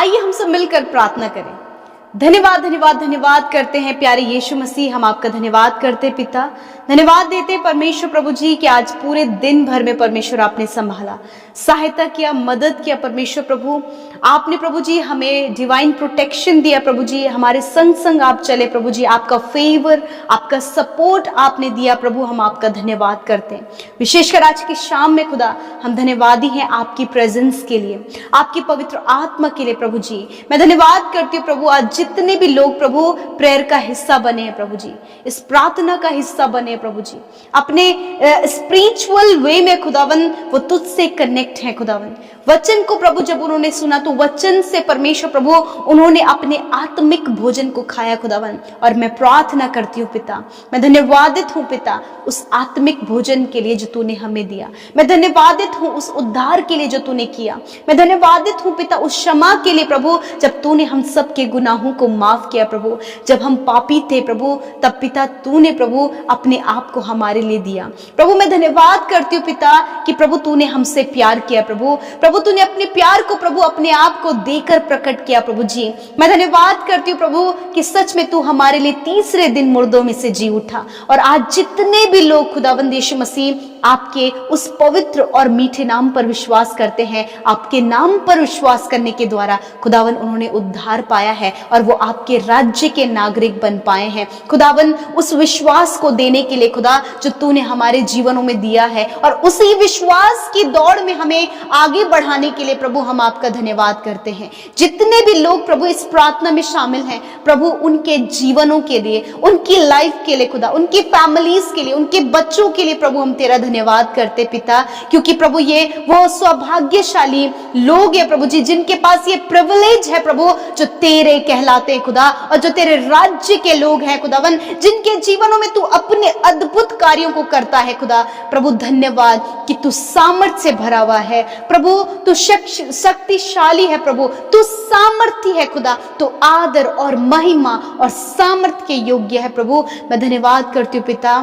आइए हम सब मिलकर प्रार्थना करें। धन्यवाद धन्यवाद धन्यवाद करते हैं प्यारे यीशु मसीह, हम आपका धन्यवाद करते हैं पिता। धन्यवाद देते हैं परमेश्वर प्रभु जी कि आज पूरे दिन भर में परमेश्वर आपने संभाला, सहायता किया, मदद किया। परमेश्वर प्रभु आपने प्रभु जी हमें डिवाइन प्रोटेक्शन दिया प्रभु जी, हमारे संग संग आप चले प्रभु जी, आपका फेवर, आपका सपोर्ट आपने दिया प्रभु, हम आपका धन्यवाद करते हैं। विशेषकर आज की शाम में खुदा हम धन्यवादी हैं आपकी प्रेजेंस के लिए, आपकी पवित्र आत्मा के लिए प्रभु जी। मैं धन्यवाद करती हूँ प्रभु, आज जितने भी लोग प्रभु प्रेयर का हिस्सा बने हैं प्रभु जी, इस प्रार्थना का हिस्सा बने प्रभु जी, अपने स्पिरिचुअल वे में खुदावन वो तुझसे कनेक्ट है खुदावन। वचन को प्रभु जब उन्होंने सुना तो वचन से परमेश्वर प्रभु उन्होंने अपने आत्मिक भोजन को खाया खुदावन। और मैं प्रार्थना करती हूँ पिता, मैं धन्यवादित हूँ पिता उस आत्मिक भोजन के लिए जो तूने हमें दिया। मैं धन्यवादित हूँ उस उद्धार के लिए जो तूने किया। मैं धन्यवादित हूँ पिता उस क्षमा के लिए प्रभु, जब तूने हम सब के गुनाहों को माफ किया प्रभु। जब हम पापी थे प्रभु, तब पिता तूने प्रभु अपने आप को हमारे लिए दिया प्रभु। मैं धन्यवाद करती हूँ पिता कि प्रभु तूने हमसे प्यार किया प्रभु, प्रभु तूने अपने प्यार को प्रभु अपने आप को देकर प्रकट किया प्रभु जी। मैं धन्यवाद करती हूँ प्रभु कि सच में तू हमारे लिए तीसरे दिन मुर्दों में से जी उठा। और आज जितने भी लोग खुदावंद यीशु मसीह आपके उस पवित्र और मीठे नाम पर विश्वास करते हैं, आपके नाम पर विश्वास करने के द्वारा खुदावन उन्होंने उद्धार पाया है और वो आपके राज्य के नागरिक बन पाए हैं। खुदावन उस विश्वास को देने के लिए खुदा जो तूने हमारे जीवनों में दिया है, और उसी विश्वास की दौड़ में हमें आगे बढ़ाने के लिए प्रभु हम आपका धन्यवाद करते हैं। जितने भी लोग प्रभु इस प्रार्थना में शामिल हैं प्रभु, उनके जीवनों के लिए, उनकी लाइफ के लिए खुदा, उनकी फैमिलीज के लिए, उनके बच्चों के लिए प्रभु हम तेरा धन्यवाद करते पिता, क्योंकि प्रभु ये वो सौभाग्यशाली लोग हैं प्रभु जी जिनके पास ये प्रिविलेज है प्रभु, जो तेरे कहलाते हैं खुदा, और जो तेरे राज्य के लोग हैं खुदावन, जिनके जीवनों में तू अपने अद्भुत कार्यों को करता है खुदा। प्रभु धन्यवाद कि तू सामर्थ्य से भरा हुआ है प्रभु, तू शक्तिशाली है प्रभु, तू सामर्थ्य है खुदा, तू आदर और महिमा और सामर्थ्य के योग्य है प्रभु। मैं धन्यवाद करती हूँ पिता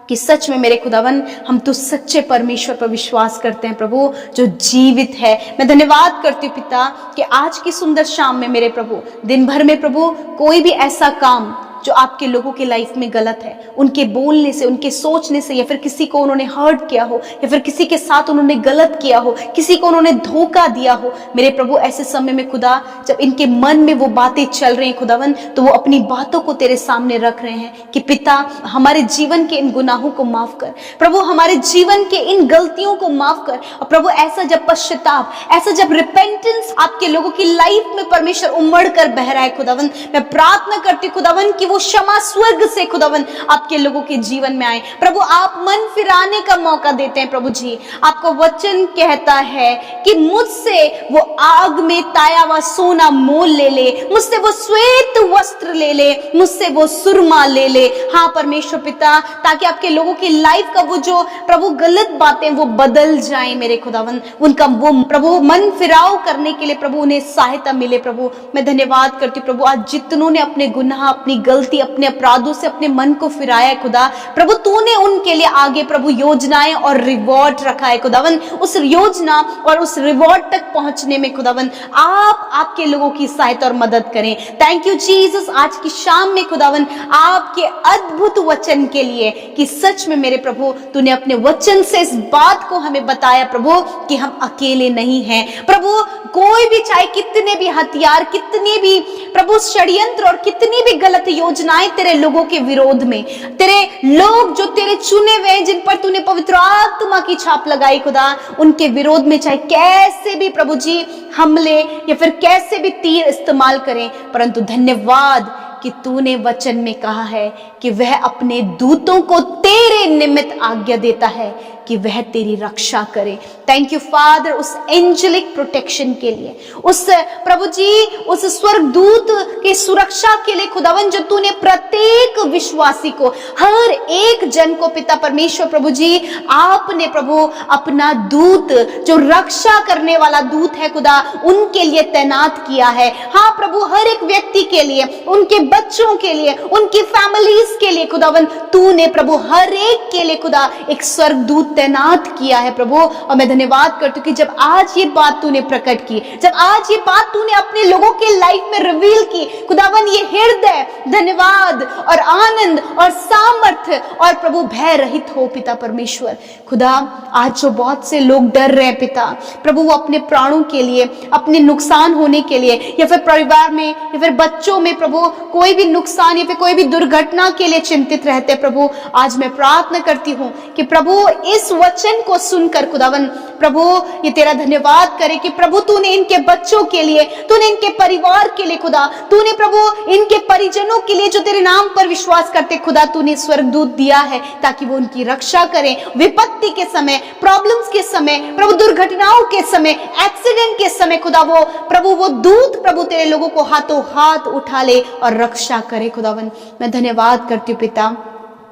कि सच में मेरे खुदावन हम तो सच्चे परमेश्वर पर विश्वास करते हैं प्रभु, जो जीवित है। मैं धन्यवाद करती हूँ पिता कि आज की सुंदर शाम में मेरे प्रभु, दिन भर में प्रभु कोई भी ऐसा काम जो आपके लोगों की लाइफ में गलत है, उनके बोलने से, उनके सोचने से, या फिर किसी को उन्होंने हर्ट किया हो, या फिर किसी के साथ उन्होंने गलत किया हो, किसी को उन्होंने धोखा दिया हो, मेरे प्रभु ऐसे समय में खुदा जब इनके मन में वो बातें चल रही हैं खुदावन, तो वो अपनी बातों को तेरे सामने रख रहे हैं कि पिता हमारे जीवन के इन गुनाहों को माफ कर प्रभु, हमारे जीवन के इन गलतियों को माफ कर। और प्रभु ऐसा जब पश्चाताप, ऐसा जब रिपेंटेंस आपके लोगों की लाइफ में परमेश्वर उमड़ कर बह रहा है खुदावन, मैं प्रार्थना करती हूँ खुदावन कि वो क्षमा स्वर्ग से खुदावन आपके लोगों के जीवन में आए प्रभु। आप मन फिराने का मौका देते हैं प्रभु जी। आपका वचन कहता है कि मुझसे वो आग में ताया हुआ सोना मोल ले ले, मुझसे वो श्वेत वस्त्र ले ले, मुझसे वो सुरमा ले ले। हाँ परमेश्वर पिता, ताकि आपके लोगों की लाइफ का वो जो प्रभु गलत बातें वो बदल जाए मेरे खुदावन, उनका वो प्रभु मन फिराव करने के लिए प्रभु उन्हें सहायता मिले प्रभु। मैं धन्यवाद करती हूँ प्रभु, आज जितनों ने अपने गुनाह, अपनी गलती, अपने अपराधों से अपने मन को फिराया है खुदा, प्रभु तूने उनके लिए आगे प्रभु योजनाएं और रिवॉर्ड रखा है खुदावन। उस योजना और उस रिवॉर्ड तक पहुंचने में खुदावन आप आपके लोगों की सहायता और मदद करें। थैंक यू जीसस, आज की शाम में खुदावन आपके अद्भुत वचन के लिए कि सच में मेरे प्रभु तूने अपने वचन से इस बात को हमें बताया प्रभु कि हम अकेले नहीं हैं प्रभु। कोई भी चाहे कितने भी हथियार, कितने भी प्रभु षड्यंत्र और कितनी भी गलत योजनाएं तेरे लोगों के विरोध में, तेरे लोग जो तेरे चुने हुए हैं, जिन पर तूने पवित्र आत्मा की छाप लगाई खुदा, उनके विरोध में चाहे कैसे भी प्रभु जी हमले या फिर कैसे भी तीर इस्तेमाल करें, परंतु धन्यवाद कि तूने वचन में कहा है कि वह अपने दूतों को तेरे निमित्त आज्ञा देता है कि वह तेरी रक्षा करे। थैंक यू फादर उस एंजेलिक प्रोटेक्शन के लिए, उस प्रभु जी उस स्वर्गदूत की सुरक्षा के लिए खुदावन, जो तूने प्रत्येक विश्वासी को, हर एक जन को पिता परमेश्वर प्रभु जी आपने प्रभु अपना दूत, जो रक्षा करने वाला दूत है खुदा, उनके लिए तैनात किया है। हाँ प्रभु, हर एक व्यक्ति के लिए, उनके बच्चों के लिए, उनकी फैमिलीज के लिए खुदावन तूने प्रभु हर एक के लिए खुदा एक स्वर्गदूत तैनात किया है प्रभु। और मैं धन्यवाद करती हूँ कि जब आज ये बात तूने प्रकट की, जब आज ये बात तूने अपने लोगों के लाइफ में रिवील की खुदावन, ये हृदय धन्यवाद और आनंद और सामर्थ्य और प्रभु भय रहित हो पिता परमेश्वर। खुदा आज जो बहुत से लोग डर रहे हैं पिता प्रभु, वो अपने प्राणों के लिए, अपने नुकसान होने के लिए, या फिर परिवार में या फिर बच्चों में प्रभु कोई भी नुकसान या फिर कोई भी दुर्घटना के लिए चिंतित रहते प्रभु, आज मैं प्रार्थना करती हूँ कि प्रभु इस वचन को सुनकर खुदावन प्रभु ये तेरा धन्यवाद करे कि प्रभु तूने इनके बच्चों के लिए, तूने इनके परिवार के लिए खुदा, तूने प्रभु इनके परिजनों के लिए जो तेरे नाम पर विश्वास करते खुदा, तूने स्वर्गदूत दिया है ताकि वो उनकी रक्षा करें विपत्ति के समय, प्रॉब्लम्स के समय, प्रभु दुर्घटनाओं के समय, एक्सीडेंट के समय खुदा, वो प्रभु वो दूत प्रभु तेरे लोगों को हाथों हाथ उठा ले और रक्षा करे खुदावन। मैं धन्यवाद करती हूँ पिता,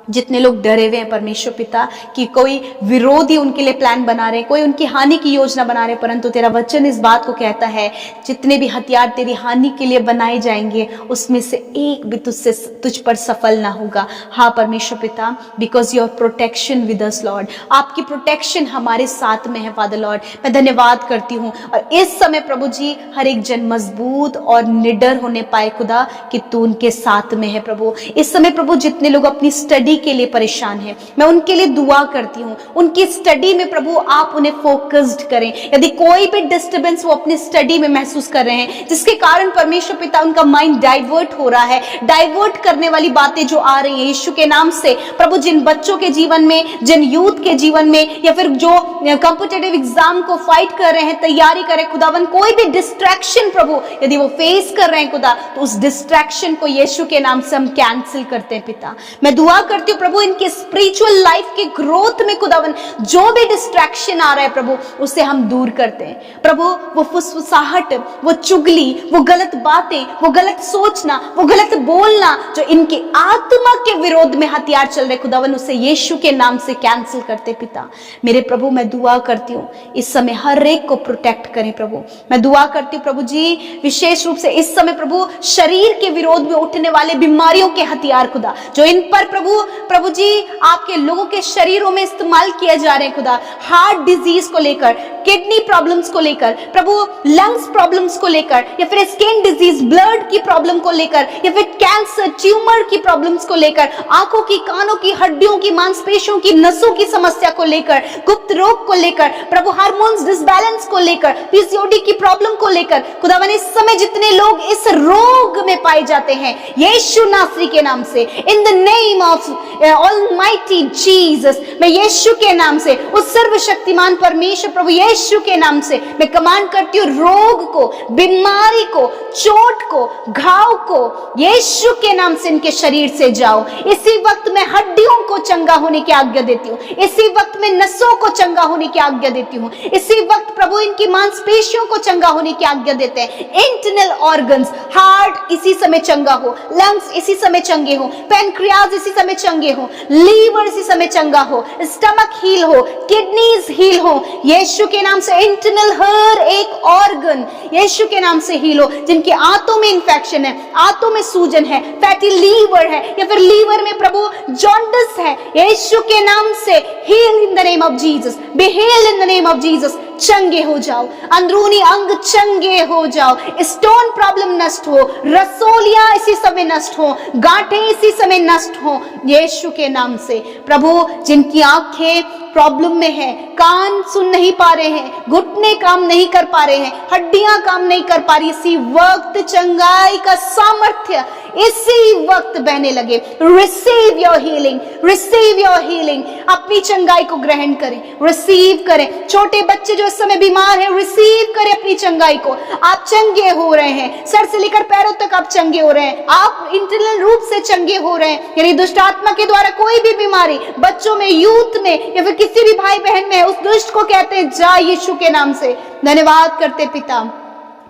जितने लोग डरे हुए हैं परमेश्वर पिता कि कोई विरोधी उनके लिए प्लान बना रहे, कोई उनकी हानि की योजना बना रहे, परंतु तेरा वचन इस बात को कहता है जितने भी हथियार तेरी हानि के लिए बनाए जाएंगे उसमें से एक भी तुझ पर सफल ना होगा। हाँ परमेश्वर पिता, because your protection with us Lord, आपकी प्रोटेक्शन हमारे साथ में है फादर लॉर्ड। मैं धन्यवाद करती हूँ और इस समय प्रभु जी हर एक जन मजबूत और निडर होने पाए खुदा कि तू उनके साथ में है प्रभु। इस समय प्रभु जितने लोग अपनी स्टडी के लिए परेशान हैं, मैं उनके लिए दुआ करती हूँ, उनकी स्टडी में प्रभु आप उन्हें फोकस्ड करें। यदि कोई भी डिस्टर्बेंस वो अपनी स्टडी में महसूस कर रहे हैं जिसके कारण परमेश्वर पिता उनका माइंड डाइवर्ट हो रहा है, डाइवर्ट करने वाली बातें जो आ रही है यीशु के नाम से प्रभु, जिन बच्चों के जीवन में, जिन यूथ के जीवन में, या फिर जो कॉम्पिटिटिव एग्जाम को फाइट कर रहे हैं, तैयारी कर रहे हैं खुदावन, कोई भी डिस्ट्रैक्शन प्रभु यदि वो फेस कर रहे हैं खुदा, तो उस डिस्ट्रैक्शन को यीशु के नाम से हम कैंसिल करते हैं पिता। मैं दुआ करती हूँ प्रभु इनके स्पिरिचुअल लाइफ के ग्रोथ में खुदावन जो भी डिस्ट्रैक्शन आ रहा है प्रभु उसे हम दूर करते हैं प्रभु। वो फुसफुसाहट, वो चुगली, वो गलत बातें, वो गलत सोचना, वो गलत बोलना जो इनके आत्मा के विरोध में हथियार चल रहे खुदावन, उसे यीशु के नाम से कैंसिल करते पिता। मेरे प्रभु मैं दुआ करती हूँ इस समय हर एक को प्रोटेक्ट करें प्रभु। मैं दुआ करती हूँ प्रभु जी विशेष रूप से इस समय प्रभु शरीर के विरोध में उठने वाले बीमारियों के हथियार खुदा जो इन पर प्रभु जी आपके लोगों के शरीरों में इस्तेमाल किए जा रहे हैं खुदा, हार्ट डिजीज को लेकर, किडनी प्रॉब्लम्स को लेकर प्रभु, लंग्स प्रॉब्लम्स को लेकर, या फिर स्किन डिजीज, ब्लड की प्रॉब्लम को लेकर, या फिर कैंसर, ट्यूमर की प्रॉब्लम्स को लेकर, आंखों की, कानों की, हड्डियों की, मांसपेशियों की, नसों की समस्या को लेकर, गुप्त रोग को लेकर प्रभु, हार्मोन्स डिसबैलेंस को लेकर, पीसीओडी की प्रॉब्लम को लेकर खुदावन, इस समय जितने लोग इस रोग में पाए जाते हैं यीशु नासरी के नाम से, इन the name of almighty Jesus, मैं यीशु के नाम से, उस सर्वशक्तिमान परमेश्वर प्रभु यीशु के नाम से मैं कमांड करती हूँ रोग को, बीमारी को, चोट को, घाव को यीशु के नाम से इनके शरीर से जाओ। इसी वक्त मैं हड्डियों को चंगा होने की आज्ञा देती हूँ, इसी वक्त मैं नसों को चंगा होने की आज्ञा देती हूँ, इसी वक्त प्रभु इनकी मांसपेशियों को चंगा होने की आज्ञा देते हैं। इंटरनल ऑर्गन्स, हार्ट इसी समय चंगा हो, लंग्स इसी समय चंगे हो, पैनक्रियाज इसी समय चंगे हो, लीवर इसी समय चंगा हो, स्टमक हील हो, किडनीज हील हो यीशु के नाम से। इंटरनल हर एक ऑर्गन यीशु के नाम से हील हो, जिनके आंतों में इंफेक्शन है, आंतों में सूजन है, फैटी लीवर है, या फिर लीवर में प्रभु जॉन्डिस है, यीशु के नाम से heal in the name of Jesus, be healed in the name of Jesus. चंगे हो जाओ, अंदरूनी अंग चंगे हो जाओ, स्टोन प्रॉब्लम नष्ट हो, रसोलियां इसी समय नष्ट हो, गांठें इसी समय नष्ट हो यीशु के नाम से। प्रभु जिनकी आंखें प्रॉब्लम में है, कान सुन नहीं पा रहे हैं, घुटने काम नहीं कर पा रहे हैं, हड्डियां काम नहीं कर पा रही, इसी वक्त चंगाई का सामर्थ्य इसी वक्त बहने लगे। Receive your healing, receive your healing, अपनी चंगाई को ग्रहण करें, रिसीव करें। छोटे बच्चे जो इस समय बीमार हैं रिसीव करें अपनी चंगाई को। आप चंगे हो रहे हैं, सर से लेकर पैरों तक आप चंगे हो रहे हैं, आप इंटरनल रूप से चंगे हो रहे हैं। यानी दुष्ट आत्मा के द्वारा कोई भी बीमारी बच्चों में, यूथ में, या फिर किसी भी भाई बहन में, उस दुष्ट को कहते हैं जा यीशु के नाम से। धन्यवाद करते पिता।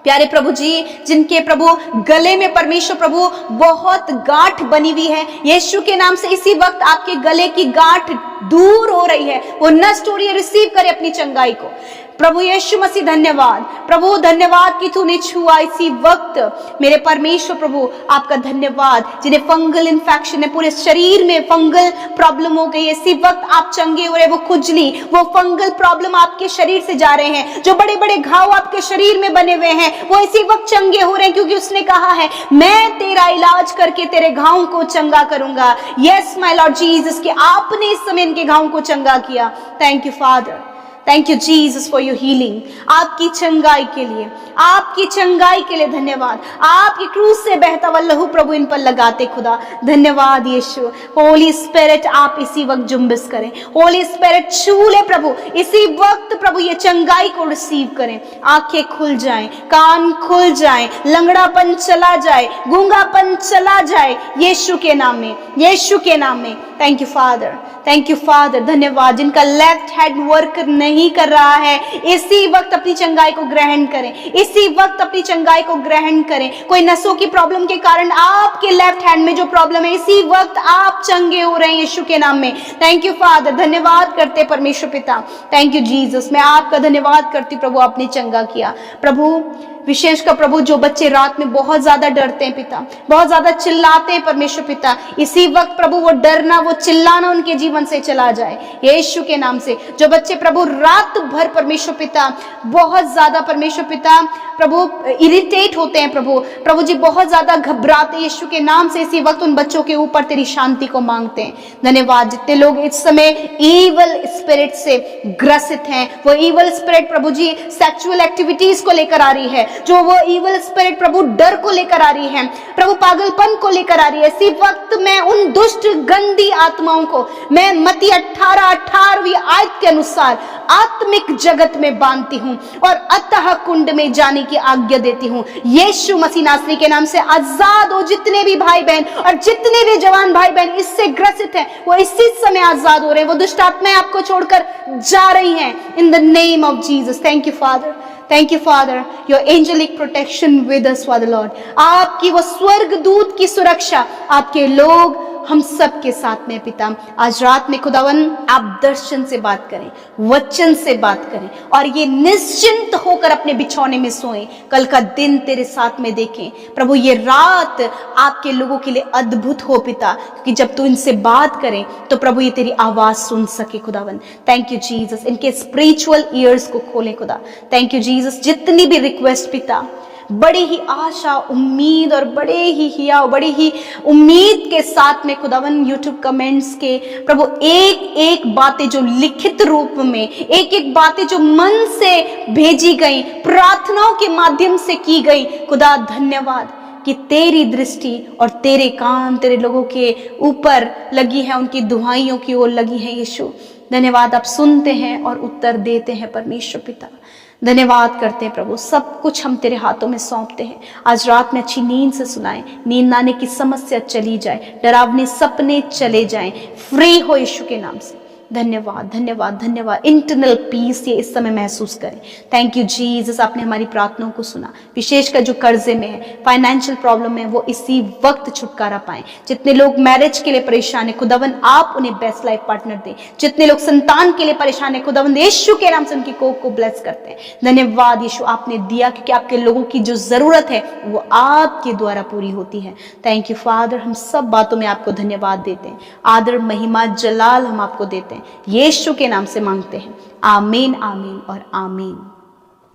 प्यारे प्रभु जी जिनके प्रभु गले में परमेश्वर प्रभु बहुत गांठ बनी हुई है यीशु के नाम से, इसी वक्त आपके गले की गांठ दूर हो रही है वो नष्ट हो रही है, रिसीव करे अपनी चंगाई को। प्रभु यीशु मसीह धन्यवाद, प्रभु धन्यवाद कि तूने छुआ इसी वक्त मेरे परमेश्वर प्रभु, आपका धन्यवाद। जिन्हें फंगल इन्फेक्शन है, पूरे शरीर में फंगल प्रॉब्लम हो गई है, इसी वक्त आप चंगे हो रहे, वो खुजली, वो फंगल प्रॉब्लम आपके शरीर से जा रहे हैं। जो बड़े बड़े घाव आपके शरीर में बने हुए हैं वो इसी वक्त चंगे हो रहे हैं, क्योंकि उसने कहा है मैं तेरा इलाज करके तेरे घावों को चंगा करूंगा। यस माय लॉर्ड जीसस, कि आपने इस समय इनके घावों को चंगा किया। Thank you father, thank you Jesus for your healing. आपकी चंगाई के लिए, आपकी चंगाई के लिए धन्यवाद। आपकी क्रूस से बहता हुआ लहू प्रभु इन पर लगाते खुदा, धन्यवाद यीशु। होली स्पिरिट आप इसी वक्त जुम्बिस करें, होली स्पिरिट छू ले प्रभु इसी वक्त प्रभु, ये चंगाई को रिसीव करें। आंखें खुल जाएं, कान खुल जाएं, लंगड़ापन चला जाए, गूंगापन चला जाए यीशु के नाम में, यीशु के नाम में। Thank you father, thank you father, धन्यवाद। जिनका लेफ्ट हैंड वर्क नहीं कर रहा है इसी वक्त अपनी चंगाई को ग्रहण करें, इसी वक्त अपनी चंगाई को ग्रहण करें। कोई नसों की प्रॉब्लम के कारण आपके लेफ्ट हैंड में जो प्रॉब्लम है, इसी वक्त आप चंगे हो रहे हैं यीशु के नाम में। थैंक यू फादर, धन्यवाद करते परमेश्वर पिता। थैंक यू जीसस, मैं आपका धन्यवाद करती प्रभु, आपने चंगा किया प्रभु। विशेषकर प्रभु जो बच्चे रात में बहुत ज्यादा डरते हैं पिता, बहुत ज्यादा चिल्लाते हैं परमेश्वर पिता, इसी वक्त प्रभु वो डरना, वो चिल्लाना उनके जीवन से चला जाए यीशु के नाम से। जो बच्चे प्रभु रात भर परमेश्वर पिता बहुत ज्यादा परमेश्वर पिता प्रभु इरिटेट होते हैं प्रभु जी बहुत ज्यादा घबराते, यीशु के नाम से इसी वक्त उन बच्चों के ऊपर तेरी शांति को मांगते हैं। धन्यवाद। जितने लोग इस समय ईवल स्पिरिट से ग्रसित हैं, वो ईवल स्पिरिट प्रभु जी सेक्सुअल एक्टिविटीज को लेकर आ रही है, जो वो ईवल स्पिरिट प्रभु डर को लेकर आ रही है, प्रभु पागलपन को लेकर आ रही है, इसी वक्त मैं उन दुष्ट गंदी आत्माओं को मैं मत्ती 18:18 आयत के अनुसार आत्मिक जगत में बांधती हूं और अतः कुंड में जाने की आज्ञा देती हूं। यीशु मसीह नासरी के नाम से आजाद हो जितने भी भाई बहन और जितने भी जवान भाई बहन इससे ग्रसित हैं, वो इसी समय आजाद हो रहे हैं। वो दुष्ट आत्माएं आपको छोड़कर जा रही हैं in the name of Jesus. Thank you father, thank you father, your angelic protection with us father lord. आपकी वो स्वर्ग दूत की सुरक्षा आपके लोग हम सब के साथ में पिता। आज रात में खुदावन आप दर्शन से बात करें, वचन से बात करें और ये निश्चिंत होकर अपने बिछौने में सोएं, कल का दिन तेरे साथ में देखें प्रभु। ये रात आपके लोगों के लिए अद्भुत हो पिता, क्योंकि जब तू इनसे बात करें तो प्रभु ये तेरी आवाज सुन सके खुदावन। थैंक यू जीसस, इनके स्पिरिचुअल ईयर्स को खोले खुदा। Thank you Jesus. जितनी भी रिक्वेस्ट पिता बड़ी ही आशा उम्मीद और बड़े ही हिया बड़ी ही उम्मीद के साथ में खुदावन यूट्यूब कमेंट्स के प्रभु एक एक बातें जो लिखित रूप में, एक एक बातें जो मन से भेजी गई, प्रार्थनाओं के माध्यम से की गई, खुदा धन्यवाद कि तेरी दृष्टि और तेरे कान तेरे लोगों के ऊपर लगी है, उनकी दुहाइयों की ओर लगी है यीशु। धन्यवाद, आप सुनते हैं और उत्तर देते हैं परमेश्वर पिता। धन्यवाद करते हैं प्रभु, सब कुछ हम तेरे हाथों में सौंपते हैं। आज रात में अच्छी नींद से सुनाएं, नींद आने की समस्या चली जाए, डरावने सपने चले जाएं, फ्री हो यीशु के नाम से। धन्यवाद धन्यवाद धन्यवाद। इंटरनल पीस ये इस समय महसूस करें। थैंक यू जीसस, आपने हमारी प्रार्थनाओं को सुना। विशेषकर जो कर्जे में है, फाइनेंशियल प्रॉब्लम है, वो इसी वक्त छुटकारा पाएं। जितने लोग मैरिज के लिए परेशान है खुदावन आप उन्हें बेस्ट लाइफ पार्टनर दें। जितने लोग संतान के लिए परेशान है खुदावन यीशु के नाम से उनकी कोख को ब्लेस करते हैं। धन्यवाद यीशु, आपने दिया क्योंकि आपके लोगों की जो जरूरत है वो आपके द्वारा पूरी होती है। थैंक यू फादर, हम सब बातों में आपको धन्यवाद देते हैं। आदर महिमा जलाल हम आपको देते हैं, यीशु के नाम से मांगते हैं। आमीन आमीन और आमीन।